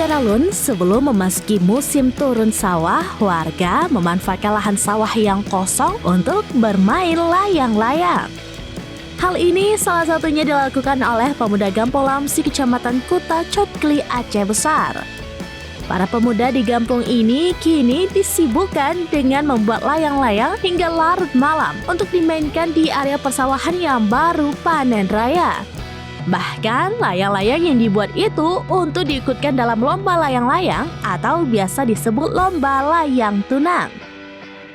Daralun, sebelum memasuki musim turun sawah, warga memanfaatkan lahan sawah yang kosong untuk bermain layang-layang. Hal ini salah satunya dilakukan oleh pemuda Gampolamsi Kecamatan Kuta Cotkli, Aceh Besar. Para pemuda di kampung ini kini disibukkan dengan membuat layang-layang hingga larut malam untuk dimainkan di area persawahan yang baru panen raya. Bahkan layang-layang yang dibuat itu untuk diikutkan dalam lomba layang-layang atau biasa disebut lomba layang tunang.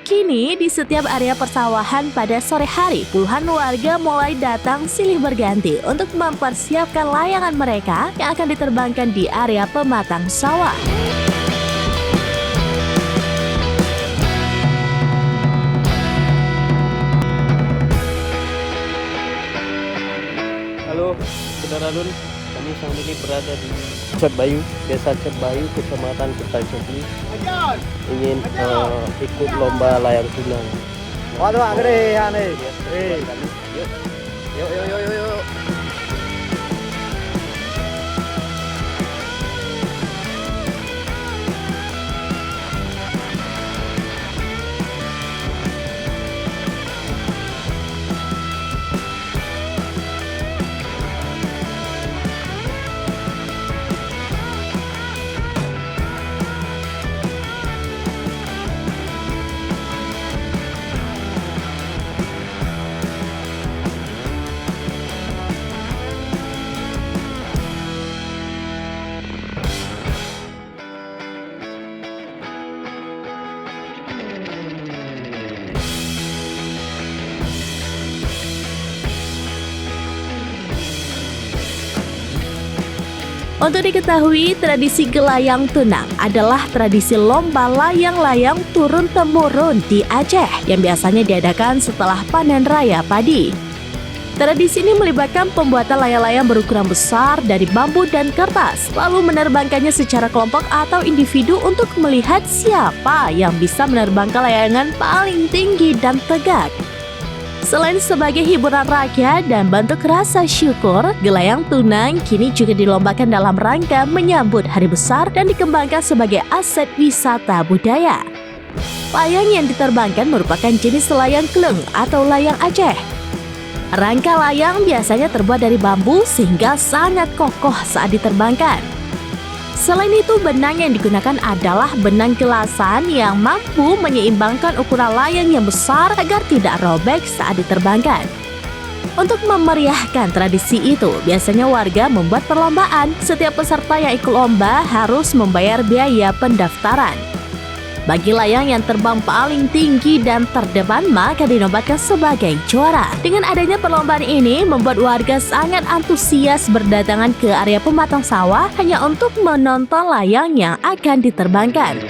Kini di setiap area persawahan pada sore hari, puluhan warga mulai datang silih berganti untuk mempersiapkan layangan mereka yang akan diterbangkan di area pematang sawah. Halo, saudara Daralun, kami saat ini berada di Cotbayu, Desa Cotbayu, Kecamatan Kuta Cotkli. Ingin ikut lomba layang tunang. Waduh, gede ya nih. Yuk. Untuk diketahui, tradisi gelayang tunang adalah tradisi lomba layang-layang turun-temurun di Aceh yang biasanya diadakan setelah panen raya padi. Tradisi ini melibatkan pembuatan layang-layang berukuran besar dari bambu dan kertas, lalu menerbangkannya secara kelompok atau individu untuk melihat siapa yang bisa menerbangkan layangan paling tinggi dan tegak. Selain sebagai hiburan rakyat dan bentuk rasa syukur, gelayang tunang kini juga dilombakan dalam rangka menyambut hari besar dan dikembangkan sebagai aset wisata budaya. Layang yang diterbangkan merupakan jenis layang kleng atau layang Aceh. Rangka layang biasanya terbuat dari bambu sehingga sangat kokoh saat diterbangkan. Selain itu, benang yang digunakan adalah benang gelasan yang mampu menyeimbangkan ukuran layang yang besar agar tidak robek saat diterbangkan. Untuk memeriahkan tradisi itu, biasanya warga membuat perlombaan. Setiap peserta yang ikut lomba harus membayar biaya pendaftaran. Bagi layang yang terbang paling tinggi dan terdepan, maka dinobatkan sebagai juara. Dengan adanya perlombaan ini, membuat warga sangat antusias berdatangan ke area pematang sawah hanya untuk menonton layang yang akan diterbangkan.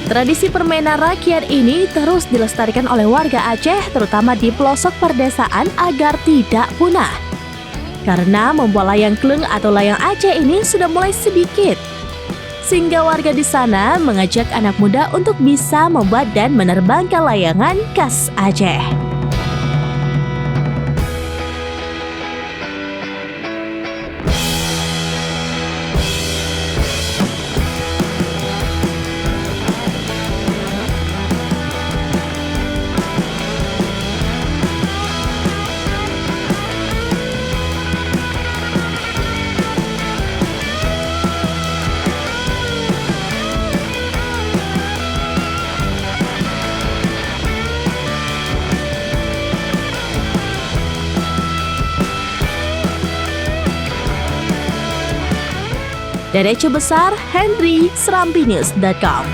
Tradisi permainan rakyat ini terus dilestarikan oleh warga Aceh, terutama di pelosok perdesaan agar tidak punah. Karena membuat layang kleng atau layang Aceh ini sudah mulai sedikit, sehingga warga di sana mengajak anak muda untuk bisa membuat dan menerbangkan layangan khas Aceh. Dari Aceh Besar, Henry, serampinews.com.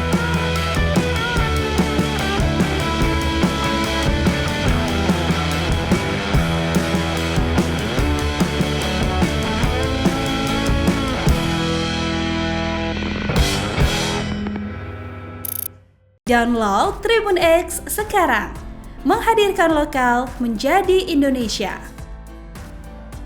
Download Tribun X sekarang, menghadirkan lokal menjadi Indonesia.